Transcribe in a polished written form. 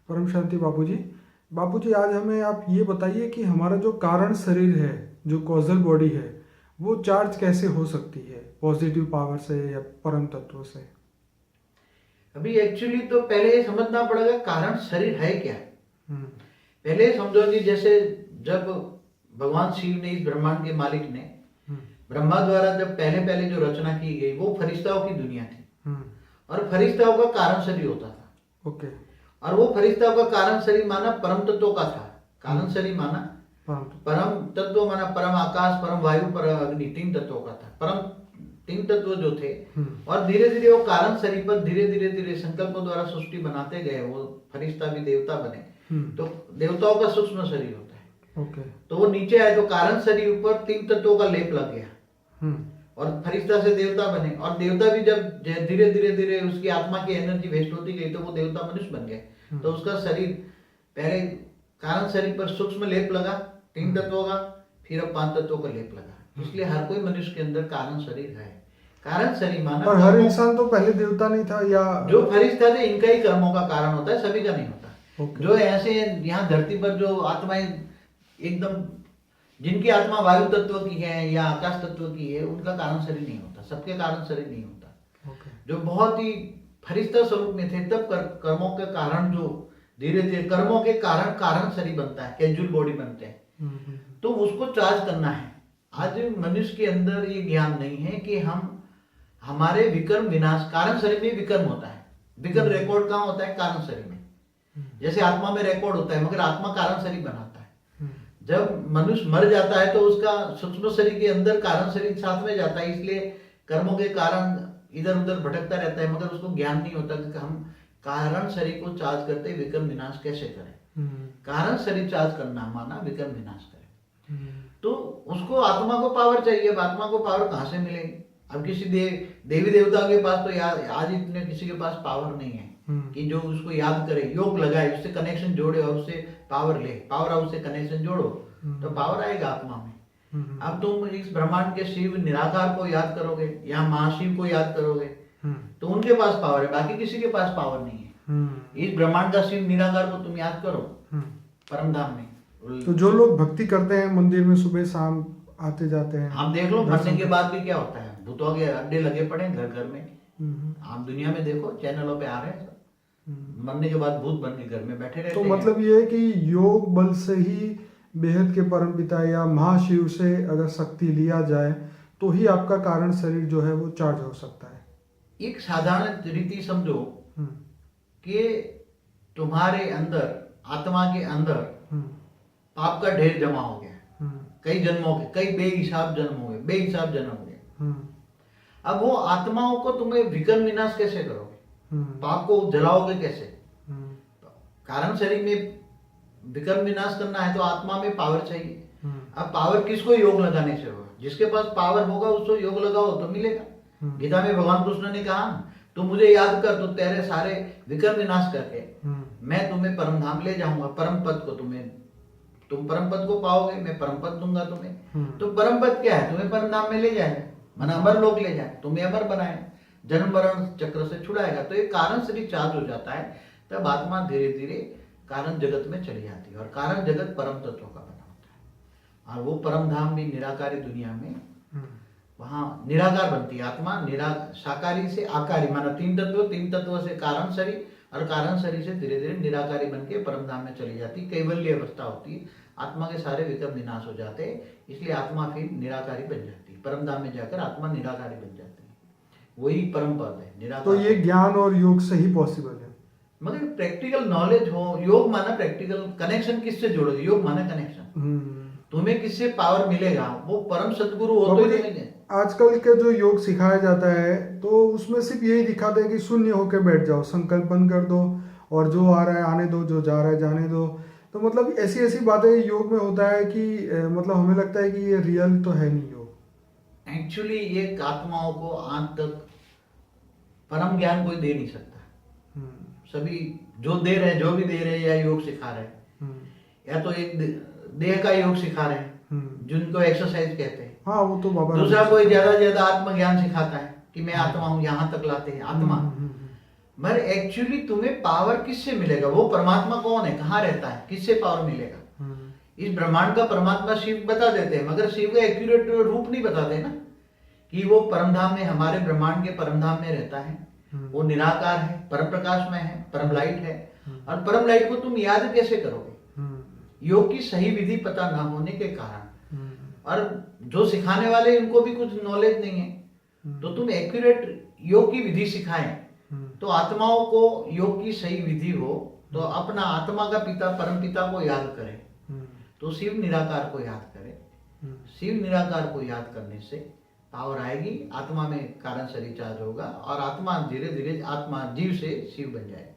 परम शांति बापूजी। बापूजी, आज हमें आप ये बताइए कि हमारा जो कारण शरीर है, जो कॉजल बॉडी है, वो चार्ज कैसे हो सकती है, पॉजिटिव पावर से या परम तत्व से? अभी एक्चुअली तो पहले ये समझना पड़ेगा कारण शरीर है क्या। हम्म। पहले समझो कि जैसे जब भगवान शिव ने, इस ब्रह्मांड के मालिक ने, हम्म। ब्रह्मा द्वारा जब पहले पहले जो रचना की गई वो फरिश्ताओं की दुनिया थी। हम्म। और फरिश्ताओं का कारण शरीर होता था। ओके। और वो फरिश्ताओं का कारण शरीर माना परम तत्वों का था। कारण शरीर माना परम तत्व, माना परम आकाश, परम वायु, परम अग्नि, 3 तत्वों का था। परम 3 तत्व जो थे। और धीरे धीरे वो कारण शरीर पर धीरे धीरे धीरे संकल्पों द्वारा सृष्टि बनाते गए। वो फरिश्ता भी देवता बने। तो देवताओं का सूक्ष्म शरीर होता है। ओके। तो वो नीचे आए तो कारण शरीर ऊपर 3 तत्वों का लेप लग गया। और फरिश्ता से देवता बने। और देवता भी जब धीरे धीरे धीरे उसकी आत्मा की एनर्जी वेस्ट होती गई तो वो देवता मनुष्य बन गए। तो उसका शरीर पहले कारण शरीर पर सूक्ष्म लेप लगा 3 तत्वों का, फिर अब 5 तत्वों का लेप लगा। इसलिए हर कोई मनुष्य के अंदर कारण शरीर है। कारण शरीर माना, पर हर इंसान तो पहले देवता नहीं था, या जो फरिश्ता थे इनका ही कर्मों का कारण होता है, सभी का नहीं होता। Okay. जो ऐसे यहाँ धरती पर जो आत्माएं एकदम, जिनकी आत्मा वायु तत्व की है या आकाश तत्व की है, उनका कारण शरीर नहीं होता। सबके कारण शरीर नहीं होता। Okay. जो बहुत ही फरिश्ता स्वरूप में थे तब कर्मों के कारण, जो धीरे धीरे कर्मों के कारण कारण शरीर बनता है, कैजुअल बॉडी बनते हैं। तो उसको चार्ज करना है। आज मनुष्य के अंदर ये ज्ञान नहीं है कि हम हमारे विकर्म विनाश, कारण शरीर में विकर्म होता है। विकर्म रिकॉर्ड कहाँ होता है? कारण शरीर में। जैसे आत्मा में रिकॉर्ड होता है, मगर आत्मा कारण शरीर बनाता है। जब मनुष्य मर जाता है तो उसका सूक्ष्म शरीर के अंदर कारण शरीर साथ में जाता है। इसलिए कर्मों के कारण इधर उधर भटकता रहता है, मगर उसको ज्ञान नहीं होता कि हम कारण शरीर को चार्ज करते विकर्म विनाश कैसे करें। कारण शरीर चार्ज करना माना विकर्म विनाश करें। तो उसको आत्मा को पावर चाहिए। अब आत्मा को पावर कहाँ से मिलेगी? अब किसी देवी देवता के पास तो आज इतने किसी के पास पावर नहीं है कि जो उसको याद करे, योग लगाए, उससे कनेक्शन जोड़े और उससे पावर ले। पावर हाउस से कनेक्शन जोड़ो तो पावर आएगा आत्मा में। अब तुम इस ब्रह्मांड के शिव निराकार को याद करोगे या महाशिव को याद करोगे तो उनके पास पावर है, बाकी किसी के पास पावर नहीं है। इस ब्रह्मांड का शिव निराकार को तुम याद करो परम धाम में। तो जो लोग भक्ति करते हैं मंदिर में, सुबह शाम आते जाते हैं, आप देख लो मरने के बाद भी क्या होता है। भूतों के अड्डे लगे पड़े घर घर में। आप दुनिया में देखो, चैनलों पे आ रहे हैं सब। मरने के बाद भूत बन के घर में बैठे रहते तो हैं। मतलब ये है कि योग बल से ही बेहद के परम पिता या महाशिव से अगर शक्ति लिया जाए तो ही आपका कारण शरीर जो है वो चार्ज हो सकता है। एक साधारण रीति समझो कि तुम्हारे अंदर, आत्मा के अंदर पाप का ढेर जमा हो गया। कई जन्मों के, कई बेहिसाब जन्म हुए, बेहिसाब जन्म हुए। अब वो आत्माओं को तुम्हें विकर्म विनाश कैसे करोगे? पाप को जलाओगे कैसे? कारण शरीर में विकर्म विनाश करना है तो आत्मा में पावर चाहिए। अब पावर किसको योग लगाने से होगा? जिसके पास पावर होगा उसको योग लगाओ तो मिलेगा। गीता में भगवान कृष्ण ने कहा, तुम मुझे याद कर तो तेरे सारे विकर्म विनाश करके मैं तुम्हें परम धाम ले जाऊंगा। परम पद को तुम परम पद को पाओगे, मैं परम पद दूंगा तुम्हें। तो परम पद क्या है? तुम्हें परम धाम में ले जाएगा, मन अमर लोक ले जाए, तुम्हें अमर बनाए, जन्म मरण चक्र से छुड़ाएगा। तो ये कारण शरीर चार्ज हो जाता है, तब आत्मा धीरे धीरे कारण जगत में चली जाती है। और कारण जगत परम तत्वों का बना होता है। और वो परम धाम भी निराकारी दुनिया में, वहां निराकार बनती है आत्मा। साकारी से आकारी माना 3 तत्व से कारण शरीर, और कारण शरीर से धीरे धीरे निराकारी बन के परम धाम में चली जाती है। कैवल्य अवस्था होती है, आत्मा के सारे विकर्म विनाश हो जाते हैं। इसलिए आत्मा फिर निराकारी बन जाती है। परम धाम में जाकर आत्मा निराकारी बन जाती है। वही परम पद है निराकार। तो ये ज्ञान और योग से ही पॉसिबल है। मगर प्रैक्टिकल नॉलेज हो। योग माना प्रैक्टिकल कनेक्शन, किससे जोड़ोगे? योग माना कनेक्शन। तुम्हें किससे पावर मिलेगा? वो परम सदगुरु हो तो मिलेंगे। आजकल के जो योग सिखाया जाता है तो उसमें सिर्फ यही दिखाते हैं कि शून्य होकर बैठ जाओ, संकल्प बंद कर दो और जो आ रहा है आने दो, जो जा रहा है जाने दो। तो मतलब ऐसी ऐसी बातें योग में होता है कि मतलब हमें लगता है कि ये रियल तो है नहीं योग। एक्चुअली ये आत्माओं को आज तक परम ज्ञान कोई दे नहीं सकता। सभी जो दे रहे हैं, जो भी दे रहे हैं, या योग सिखा रहे हैं, या तो एक देह का योग सिखा रहे हैं जिनको एक्सरसाइज कहते हैं। हाँ, वो तो बाबा। दूसरा कोई ज्यादा ज्यादा आत्मज्ञान सिखाता है कि मैं आत्मा हूँ, यहाँ तक लाते हैं आत्मा। मगर एक्चुअली तुम्हें पावर किससे मिलेगा? वो परमात्मा कौन है, कहाँ रहता है, किससे पावर मिलेगा? इस ब्रह्मांड का परमात्मा शिव बता देते हैं, मगर शिव का एक्यूरेट रूप नहीं बताते ना, कि वो परमधाम में, हमारे ब्रह्मांड के परमधाम में रहता है, वो निराकार है, परम प्रकाश में है, परम लाइट है। और परम लाइट को तुम याद कैसे करोगे? योग की सही विधि पता ना होने के कारण, और जो सिखाने वाले उनको भी कुछ नॉलेज नहीं है। तो तुम एक्यूरेट योग की विधि सिखाएं तो आत्माओं को योग की सही विधि हो, तो अपना आत्मा का पिता परम पिता को याद करें, तो शिव निराकार को याद करें। शिव निराकार को याद करने से पावर आएगी, आत्मा में कारण से रिचार्ज होगा और आत्मा धीरे धीरे आत्मा जीव से शिव बन जाएगा।